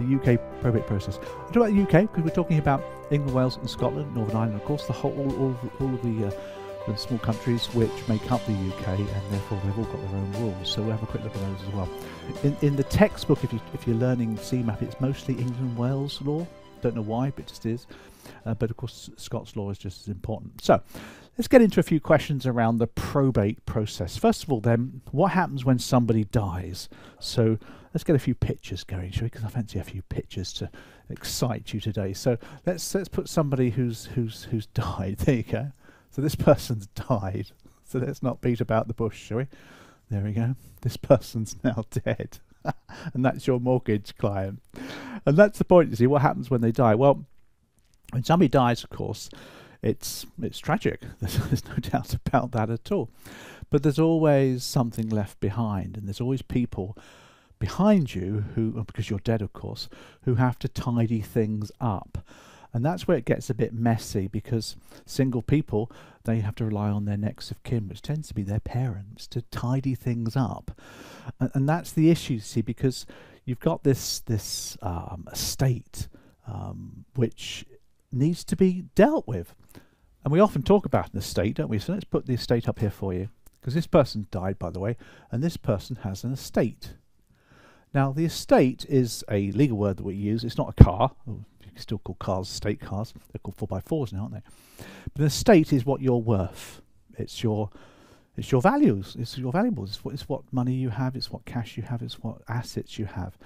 the UK probate process. I talk about the UK because we're talking about England, Wales and Scotland, Northern Ireland, of course, the whole, all of the small countries which make up the UK, and therefore they've all got their own rules. So we'll have a quick look at those as well. In the textbook, if you're learning CMAP, it's mostly England and Wales law. Don't know why, but it just is. But of course, Scots law is just as important. So let's get into a few questions around the probate process. First of all, then, what happens when somebody dies? So let's get a few pictures going, shall we? Because I fancy a few pictures to excite you today. So let's put somebody who's died. There you go. So this person's died. So let's not beat about the bush, shall we? There we go. This person's now dead. And that's your mortgage client. And that's the point, you see, what happens when they die. Well, when somebody dies, of course, it's tragic. There's no doubt about that at all. But there's always something left behind, and there's always people behind you who, because you're dead, of course, who have to tidy things up. And that's where it gets a bit messy, because single people, they have to rely on their next of kin, which tends to be their parents, to tidy things up. And that's the issue, see, because you've got this estate which needs to be dealt with. And we often talk about an estate, don't we? So let's put the estate up here for you, because this person died, by the way, and this person has an estate. Now, the estate is a legal word that we use. It's not a car. You can still call cars estate cars. They're called 4x4s now, aren't they? But an estate is what you're worth. It's your values. It's your valuables. It's what money you have. It's what cash you have. It's what assets you have.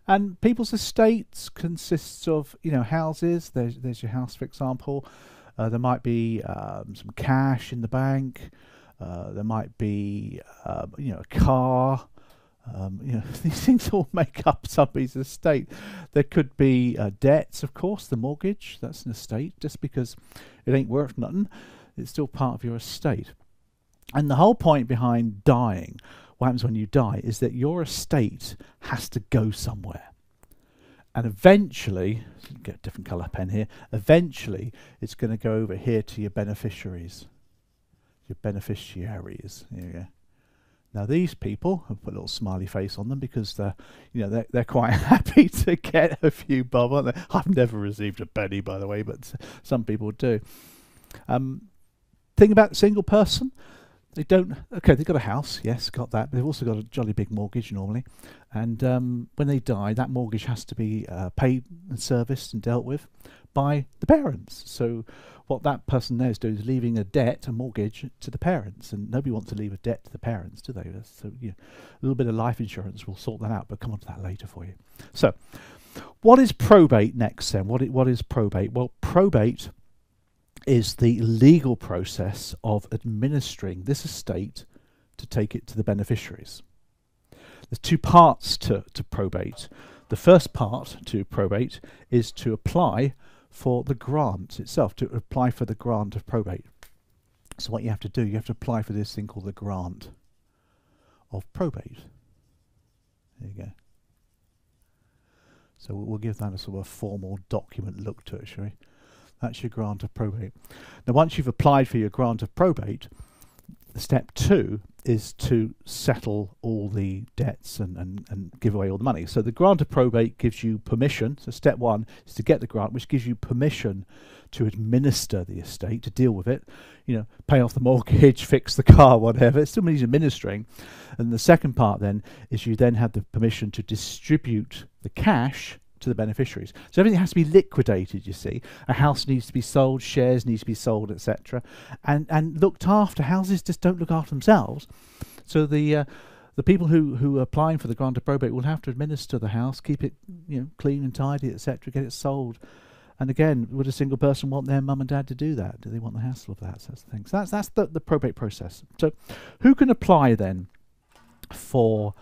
And people's estates consists of, houses. There's your house, for example. There might be some cash in the bank. There might be, a car. These things all make up somebody's estate. There could be debts, of course, the mortgage, that's an estate. Just because it ain't worth nothing, it's still part of your estate. And the whole point behind dying, what happens when you die, is that your estate has to go somewhere. And eventually, get a different colour pen here, eventually it's going to go over here to your beneficiaries. Your beneficiaries, there you go. Now these people, I'll put a little smiley face on them because they're quite happy to get a few bob, aren't they? I've never received a penny, by the way, but some people do. Thing about the single person, they've got a house, yes, got that, but they've also got a jolly big mortgage normally. And when they die, that mortgage has to be paid and serviced and dealt with by the parents. So what that person there is doing is leaving a debt, a mortgage, to the parents, and nobody wants to leave a debt to the parents, do they? So a little bit of life insurance will sort that out, but come on to that later for you. So what is probate next then? What is probate? Well, probate is the legal process of administering this estate to take it to the beneficiaries. There's two parts to probate. The first part to probate is to apply for the grant itself, to apply for the grant of probate. So what you have to do, you have to apply for this thing called the grant of probate. There you go. So we'll give that a sort of formal document look to it, shall we? That's your grant of probate. Now once you've applied for your grant of probate, step 2 is to settle all the debts and give away all the money. So the grant of probate gives you permission. So step 1 is to get the grant, which gives you permission to administer the estate, to deal with it, pay off the mortgage, fix the car, whatever. It still means administering. And the second part then is you then have the permission to distribute the cash to the beneficiaries. So everything has to be liquidated, you see. A house needs to be sold, shares need to be sold, etc. And looked after. Houses just don't look after themselves. So the people who are applying for the grant of probate will have to administer the house, keep it clean and tidy, etc., get it sold. And again, would a single person want their mum and dad to do that? Do they want the hassle of that? So that's the thing. So that's the probate process. So who can apply then for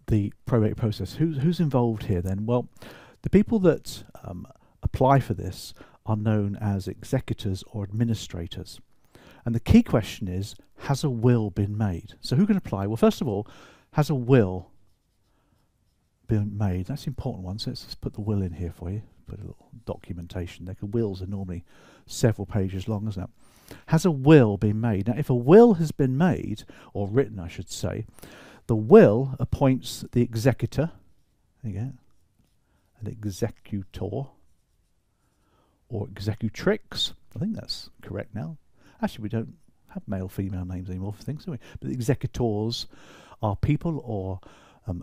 the probate process? Who's involved here then? Well, the people that apply for this are known as executors or administrators. And the key question is, has a will been made? So who can apply? Well, first of all, has a will been made? That's an important one. So let's just put the will in here for you. Put a little documentation there. Wills are normally several pages long, isn't it? Has a will been made? Now, if a will has been made, or written, I should say, the will appoints the executor. There you go. an executor, or executrix. I think that's correct now. Actually, we don't have male female names anymore for things, do we? But the executors are people, or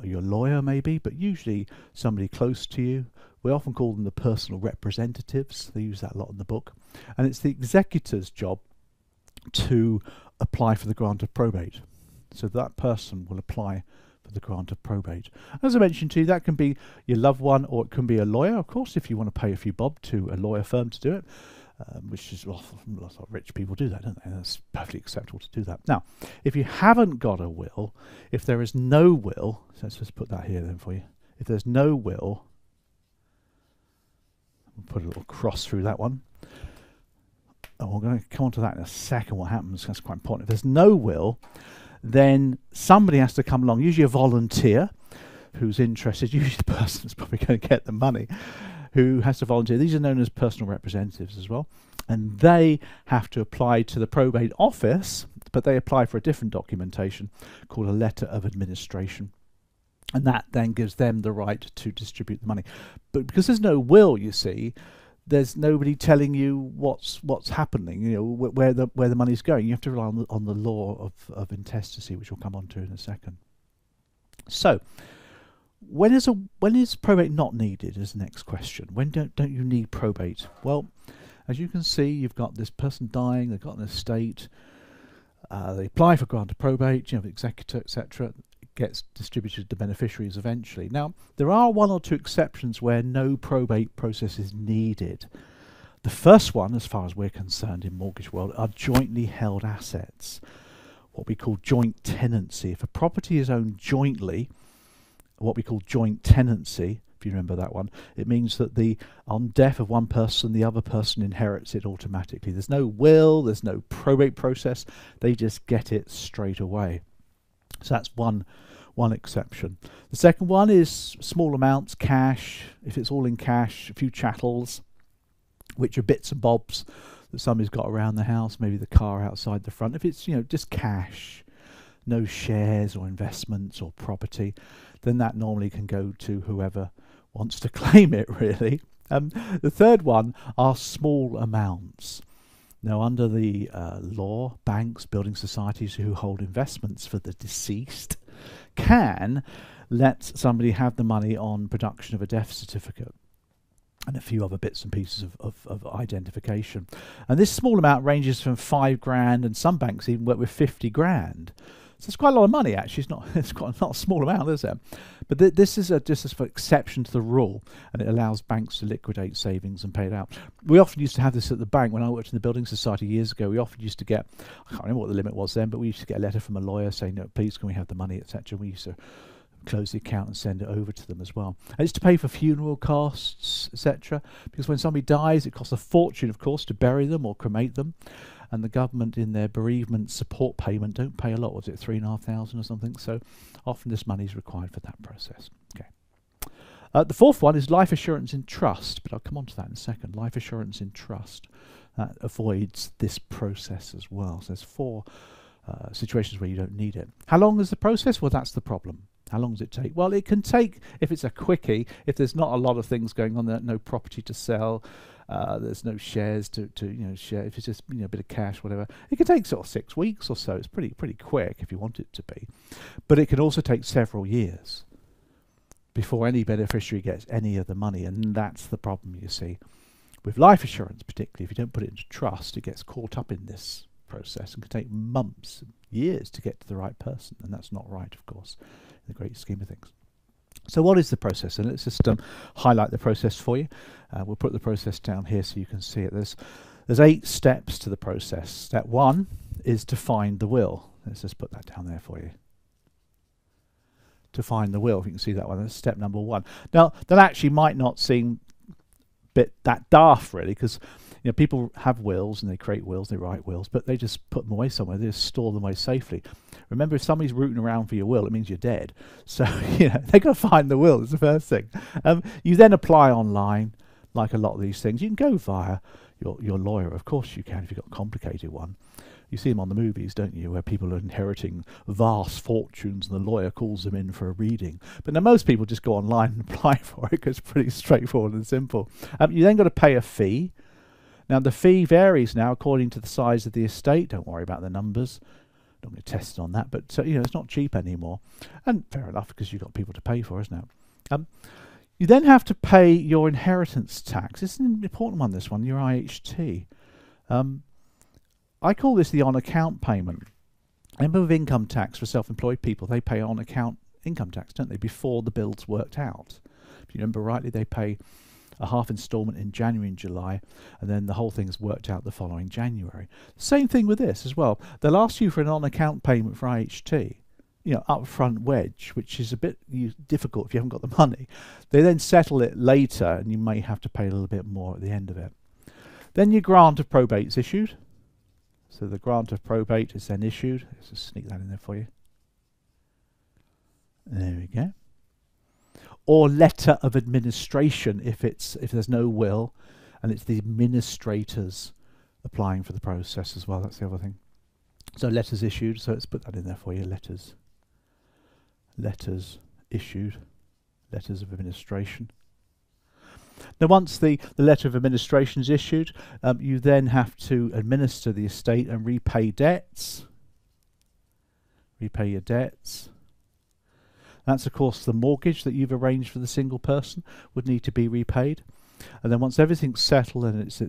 your lawyer maybe, but usually somebody close to you. We often call them the personal representatives. They use that a lot in the book. And it's the executor's job to apply for the grant of probate. So that person will apply for the grant of probate. As I mentioned to you, that can be your loved one, or it can be a lawyer, of course, if you want to pay a few bob to a lawyer firm to do it. Which is, well, lots of rich people do that, don't they? That's perfectly acceptable to do that. Now, if you haven't got a will, if there is no will, so let's just put that here then for you. If there's no will, we'll put a little cross through that one. And we're going to come on to that in a second, what happens. That's quite important. If there's no will, then somebody has to come along, usually a volunteer who's interested, usually the person that's probably going to get the money, who has to volunteer. These are known as personal representatives as well. And they have to apply to the probate office, but they apply for a different documentation called a letter of administration. And that then gives them the right to distribute the money. But because there's no will, you see, there's nobody telling you what's happening, you know, where the money's going. You have to rely on the law of intestacy, which we'll come on to in a second. So, when is probate not needed is the next question. When don't you need probate? Well, as you can see, you've got this person dying, they've got an estate, they apply for grant of probate, you know, the executor, etc. It gets distributed to beneficiaries eventually. Now, there are one or two exceptions where no probate process is needed. The first one, as far as we're concerned in mortgage world, are jointly held assets, what we call joint tenancy. If a property is owned jointly, what we call joint tenancy, if you remember that one, it means that on death of one person, the other person inherits it automatically. There's no will, there's no probate process, they just get it straight away. So that's one exception. The second one is small amounts, cash. If it's all in cash, a few chattels, which are bits and bobs that somebody's got around the house, maybe the car outside the front. If it's, you know, just cash, no shares or investments or property, then that normally can go to whoever wants to claim it, really. The third one are small amounts. Now, under the law, banks, building societies who hold investments for the deceased can let somebody have the money on production of a death certificate and a few other bits and pieces of identification. And this small amount ranges from £5,000, and some banks even work with 50 grand. So it's quite a lot of money, actually. It's not a small amount, is it? But this is just an exception to the rule, and it allows banks to liquidate savings and pay it out. We often used to have this at the bank. When I worked in the building society years ago, we often used to get, I can't remember what the limit was then, but we used to get a letter from a lawyer saying, no, please can we have the money, etc. We used to close the account and send it over to them as well. And it's to pay for funeral costs, etc. Because when somebody dies, it costs a fortune, of course, to bury them or cremate them. And the government, in their bereavement support payment, don't pay a lot. Was it £3,500 or something? So often this money is required for that process. Okay. The fourth one is life assurance in trust, but I'll come on to that in a second. Life assurance in trust avoids this process as well. So there's four situations where you don't need it. How long is the process? Well, that's the problem. How long does it take? Well, it can take, if it's a quickie, if there's not a lot of things going on, there, no property to sell, there's no shares to share. If it's just a bit of cash, whatever, it can take sort of 6 weeks or so. It's pretty quick if you want it to be, but it can also take several years before any beneficiary gets any of the money, and that's the problem you see with life assurance. Particularly if you don't put it into trust, it gets caught up in this process and can take months, years to get to the right person, and that's not right, of course, in the great scheme of things. So what is the process? And let's just highlight the process for you. We'll put the process down here so you can see it. There's 8 steps to the process. Step 1 is to find the will. Let's just put that down there for you. To find the will, if you can see that one, that's step number 1. Now, that actually might not seem that daft, really, because people have wills and they create wills, they write wills, but they just put them away somewhere. They just store them away safely. Remember, if somebody's rooting around for your will, it means you're dead. So they've got to find the will. It's the first thing. You then apply online, like a lot of these things. You can go via your lawyer, of course you can, if you've got a complicated one. You see them on the movies, don't you, where people are inheriting vast fortunes and the lawyer calls them in for a reading. But now most people just go online and apply for it because it's pretty straightforward and simple. You then got to pay a fee. Now the fee varies now according to the size of the estate. Don't worry about the numbers. Don't get tested on that, but it's not cheap anymore. And fair enough, because you've got people to pay for, isn't it? You then have to pay your inheritance tax. It's an important one, this one, your IHT. I call this the on-account payment. Remember with income tax for self-employed people, they pay on-account income tax, don't they, before the bill's worked out. If you remember rightly, they pay a half instalment in January and July, and then the whole thing's worked out the following January. Same thing with this as well. They'll ask you for an on-account payment for IHT, upfront wedge, which is a bit difficult if you haven't got the money. They then settle it later, and you may have to pay a little bit more at the end of it. Then your grant of probate's issued. So the grant of probate is then issued. Let's just sneak that in there for you. There we go. Or letter of administration if there's no will, and it's the administrators applying for the process as well. That's the other thing. So letters issued. So let's put that in there for you. Letters issued. Letters of administration. Now once the letter of administration is issued, you then have to administer the estate and repay debts. Repay your debts. That's of course the mortgage that you've arranged for the single person would need to be repaid. And then once everything's settled, and it's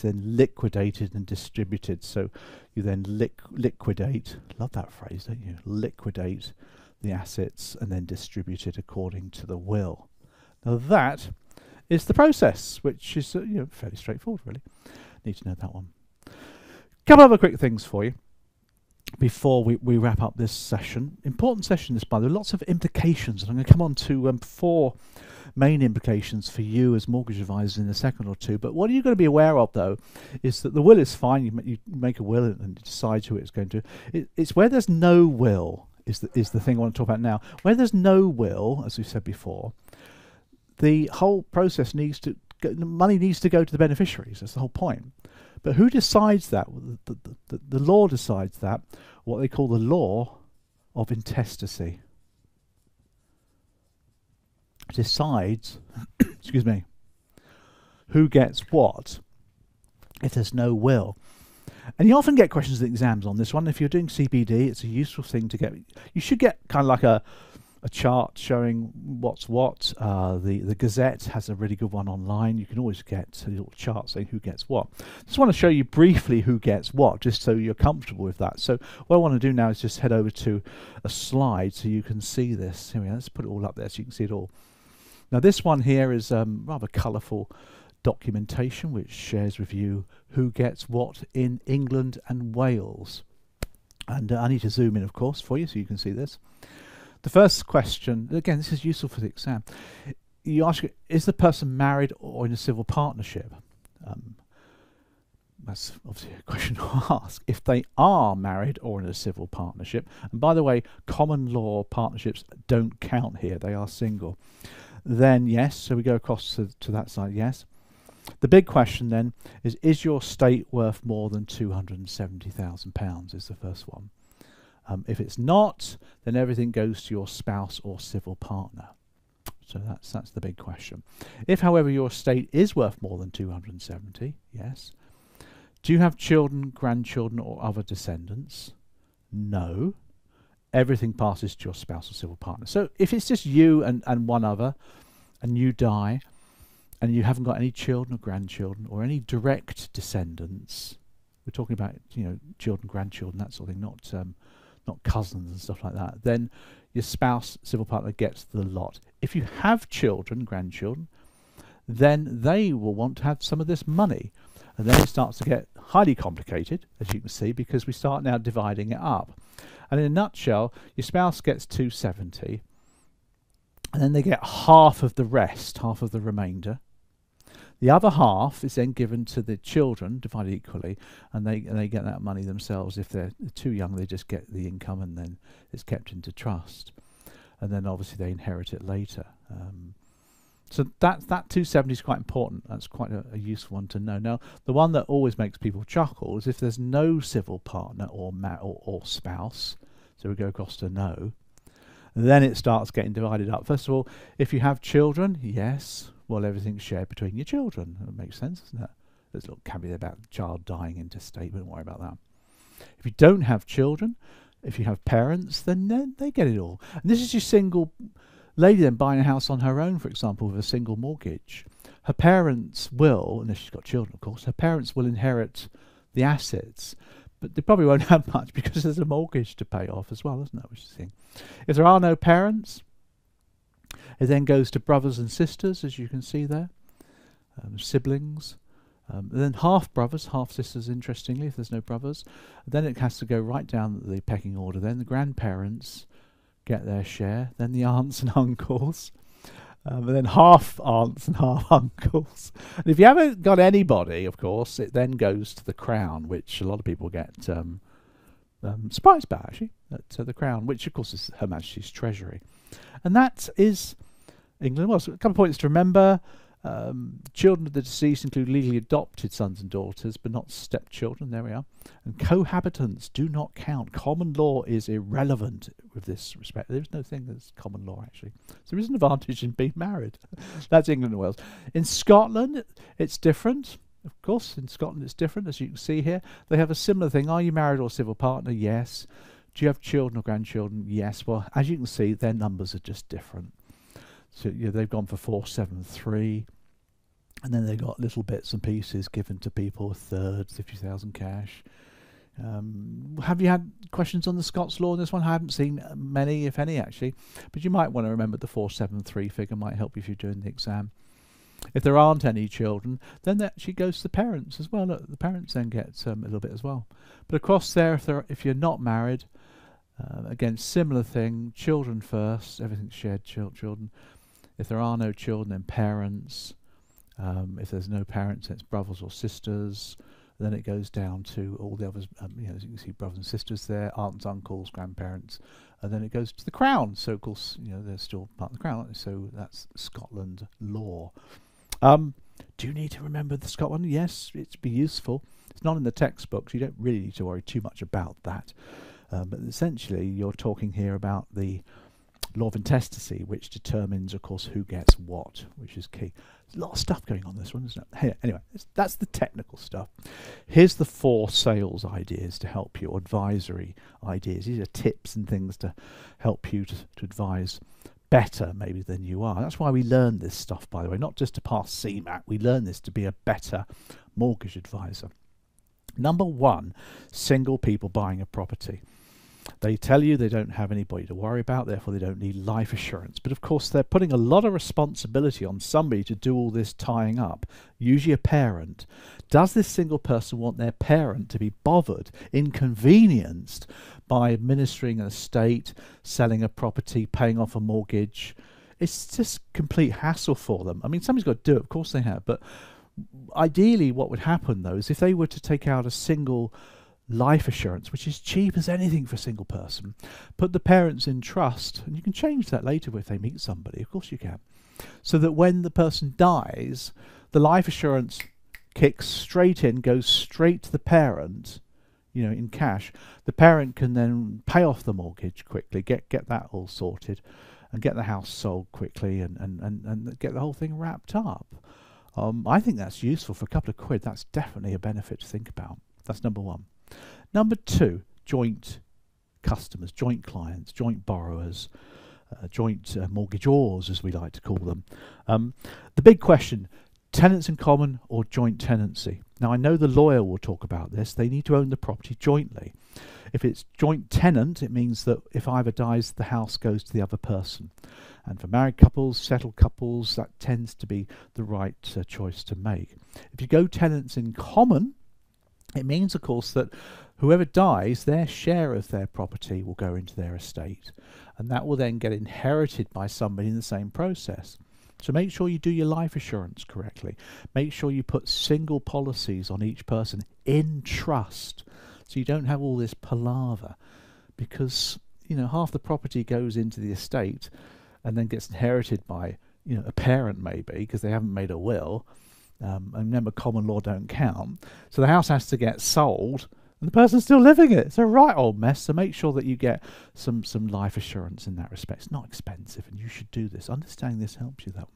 then liquidated and distributed. So you then liquidate, love that phrase, don't you? Liquidate the assets and then distribute it according to the will. Now that is the process, which is fairly straightforward, really. Need to know that one. Couple other quick things for you before we wrap up this session. Important session this, by the way. Lots of implications, and I'm going to come on to 4 main implications for you as mortgage advisors in a second or two. But what you're going to be aware of, though, is that the will is fine. You make a will and decide who it's going to. It's where there's no will is the thing I want to talk about now. Where there's no will, as we said before, the whole process needs to the money needs to go to the beneficiaries. That's the whole point. But who decides that? The law decides that. What they call the law of intestacy decides, excuse me, who gets what if there's no will. And you often get questions in exams on this one. If you're doing CPD, it's a useful thing to get. You should get kind of like a chart showing what's what. The Gazette has a really good one online. You can always get a little chart saying who gets what. Just want to show you briefly who gets what, just so you're comfortable with that. So what I want to do now is just head over to a slide so you can see this. Here we go. Let's put it all up there so you can see it all. Now this one here is rather colourful documentation which shares with you who gets what in England and Wales. And I need to zoom in, of course, for you so you can see this. The first question, again, this is useful for the exam. You ask, is the person married or in a civil partnership? That's obviously a question to ask. If they are married or in a civil partnership, and by the way, common law partnerships don't count here, they are single, then yes, so we go across to that side, yes. The big question then is your estate worth more than £270,000 is the first one. If it's not, then everything goes to your spouse or civil partner. So that's the big question. If, however, your estate is worth more than 270, yes. Do you have children, grandchildren, or other descendants? No. Everything passes to your spouse or civil partner. So if it's just you and one other, and you die, and you haven't got any children or grandchildren or any direct descendants, we're talking about children, grandchildren, that sort of thing, not cousins and stuff like that, then your spouse, civil partner gets the lot. If you have children, grandchildren, then they will want to have some of this money. And then it starts to get highly complicated, as you can see, because we start now dividing it up. And in a nutshell, your spouse gets 270, and then they get half of the rest, half of the remainder. The other half is then given to the children, divided equally, and they get that money themselves. If they're too young, they just get the income, and then it's kept into trust. And then obviously they inherit it later. So that 270 is quite important. That's quite a useful one to know. Now, the one that always makes people chuckle is if there's no civil partner or spouse. So we go across to no. Then it starts getting divided up. First of all, if you have children, yes, well, everything's shared between your children. That makes sense, doesn't it? There's a little caveat about the child dying intestate, but don't worry about that. If you don't have children, if you have parents, then they get it all. And this is your single lady then buying a house on her own, for example, with a single mortgage. Her parents will, unless she's got children, of course, her parents will inherit the assets, but they probably won't have much because there's a mortgage to pay off as well, isn't that? Which is the thing. If there are no parents, it then goes to brothers and sisters, as you can see there, siblings. And then half brothers, half sisters, interestingly, if there's no brothers. Then it has to go right down the pecking order. Then the grandparents get their share. Then the aunts and uncles. And then half aunts and half uncles. And if you haven't got anybody, of course, it then goes to the crown, which a lot of people get surprised about, actually, at the crown, which, of course, is Her Majesty's Treasury. And that is England. Well, so a couple of points to remember. Children of the deceased include legally adopted sons and daughters, but not stepchildren. There we are. And cohabitants do not count. Common law is irrelevant with this respect. There is no thing that's common law, actually. So there is an advantage in being married. That's England and Wales. In Scotland, it's different. Of course, in Scotland, it's different, as you can see here. They have a similar thing. Are you married or civil partner? Yes. Do you have children or grandchildren? Yes. Well, as you can see, their numbers are just different. So they've gone for 473, and then they got little bits and pieces given to people, a third, 50,000 cash. Have you had questions on the Scots law in this one? I haven't seen many, if any, actually, but you might want to remember the 473 figure. Might help you if you're doing the exam. If there aren't any children, then that actually goes to the parents as well. Look, the parents then get a little bit as well. But across there, if you're not married, again, similar thing. Children first. Everything's shared. Children. If there are no children, then parents. If there's no parents, it's brothers or sisters. Then it goes down to all the others. As you can see, brothers and sisters there, aunts, uncles, grandparents, and then it goes to the crown. So of course, they're still part of the crown. So that's Scotland law. Do you need to remember the Scotland? Yes, it'd be useful. It's not in the textbooks. You don't really need to worry too much about that. But essentially, you're talking here about the law of intestacy, which determines, of course, who gets what, which is key. There's a lot of stuff going on in this one, isn't it? Here, anyway, that's the technical stuff. Here's the 4 sales ideas to help you, advisory ideas. These are tips and things to help you to advise better, maybe, than you are. That's why we learn this stuff, by the way, not just to pass CMAT. We learn this to be a better mortgage advisor. Number 1, single people buying a property. They tell you they don't have anybody to worry about, therefore they don't need life assurance. But of course they're putting a lot of responsibility on somebody to do all this tying up, usually a parent. Does this single person want their parent to be bothered, inconvenienced by administering an estate, selling a property, paying off a mortgage? It's just complete hassle for them. I mean, somebody's got to do it, of course they have, but ideally what would happen though is if they were to take out a single life assurance, which is cheap as anything for a single person, put the parents in trust, and you can change that later if they meet somebody, of course you can, so that when the person dies, the life assurance kicks straight in, goes straight to the parent, in cash. The parent can then pay off the mortgage quickly, get that all sorted, and get the house sold quickly, and get the whole thing wrapped up. I think that's useful for a couple of quid. That's definitely a benefit to think about. That's number 1. Number 2, joint customers, joint clients, joint borrowers, joint mortgagors, as we like to call them. The big question, tenants in common or joint tenancy? Now, I know the lawyer will talk about this. They need to own the property jointly. If it's joint tenant, it means that if either dies, the house goes to the other person. And for married couples, settled couples, that tends to be the right choice to make. If you go tenants in common, it means, of course, that whoever dies, their share of their property will go into their estate, and that will then get inherited by somebody in the same process. So make sure you do your life assurance correctly. Make sure you put single policies on each person in trust, so you don't have all this palaver, because half the property goes into the estate and then gets inherited by a parent maybe, because they haven't made a will. And remember, common law don't count. So the house has to get sold, and the person's still living it. It's a right old mess. So make sure that you get some life assurance in that respect. It's not expensive, and you should do this. Understanding this helps you, though.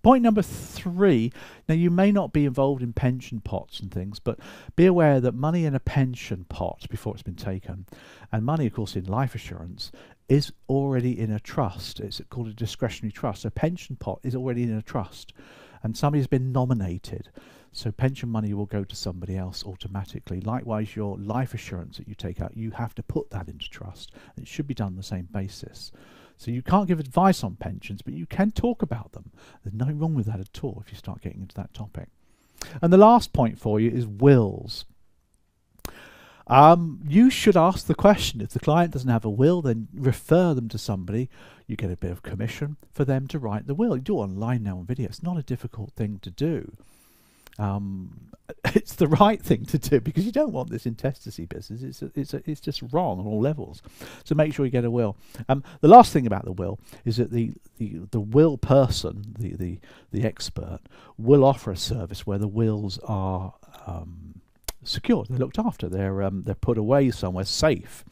Point number 3, now you may not be involved in pension pots and things, but be aware that money in a pension pot before it's been taken, and money of course in life assurance, is already in a trust. It's called a discretionary trust. A pension pot is already in a trust, and somebody's been nominated. So pension money will go to somebody else automatically. Likewise, your life assurance that you take out, you have to put that into trust. It should be done on the same basis. So you can't give advice on pensions, but you can talk about them. There's nothing wrong with that at all if you start getting into that topic. And the last point for you is wills. You should ask the question. If the client doesn't have a will, then refer them to somebody. You get a bit of commission for them to write the will. You do it online now on video. It's not a difficult thing to do. It's the right thing to do, because you don't want this intestacy business. It's just wrong on all levels. So make sure you get a will. The last thing about the will is that the will person, the expert, will offer a service where the wills are secured. They're looked after. They're put away somewhere safe.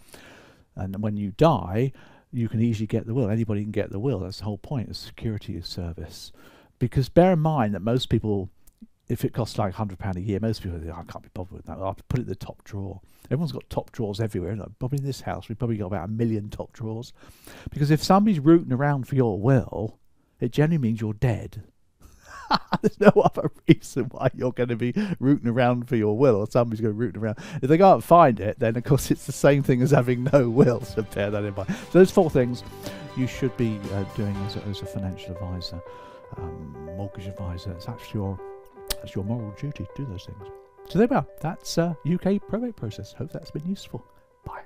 And when you die, you can easily get the will. Anybody can get the will. That's the whole point of security service. Because bear in mind that most people, if it costs like £100 a year, most people think, I can't be bothered with that. I'll have to put it in the top drawer. Everyone's got top drawers everywhere. Probably in this house, we've probably got about 1 million top drawers. Because if somebody's rooting around for your will, it generally means you're dead. There's no other reason why you're going to be rooting around for your will, or somebody's going to be rooting around. If they can't find it, then of course it's the same thing as having no will, so bear that in mind. So those 4 things you should be doing as a financial advisor, mortgage advisor. It's actually your moral duty to do those things. So there we are. That's UK Probate Process. Hope that's been useful. Bye.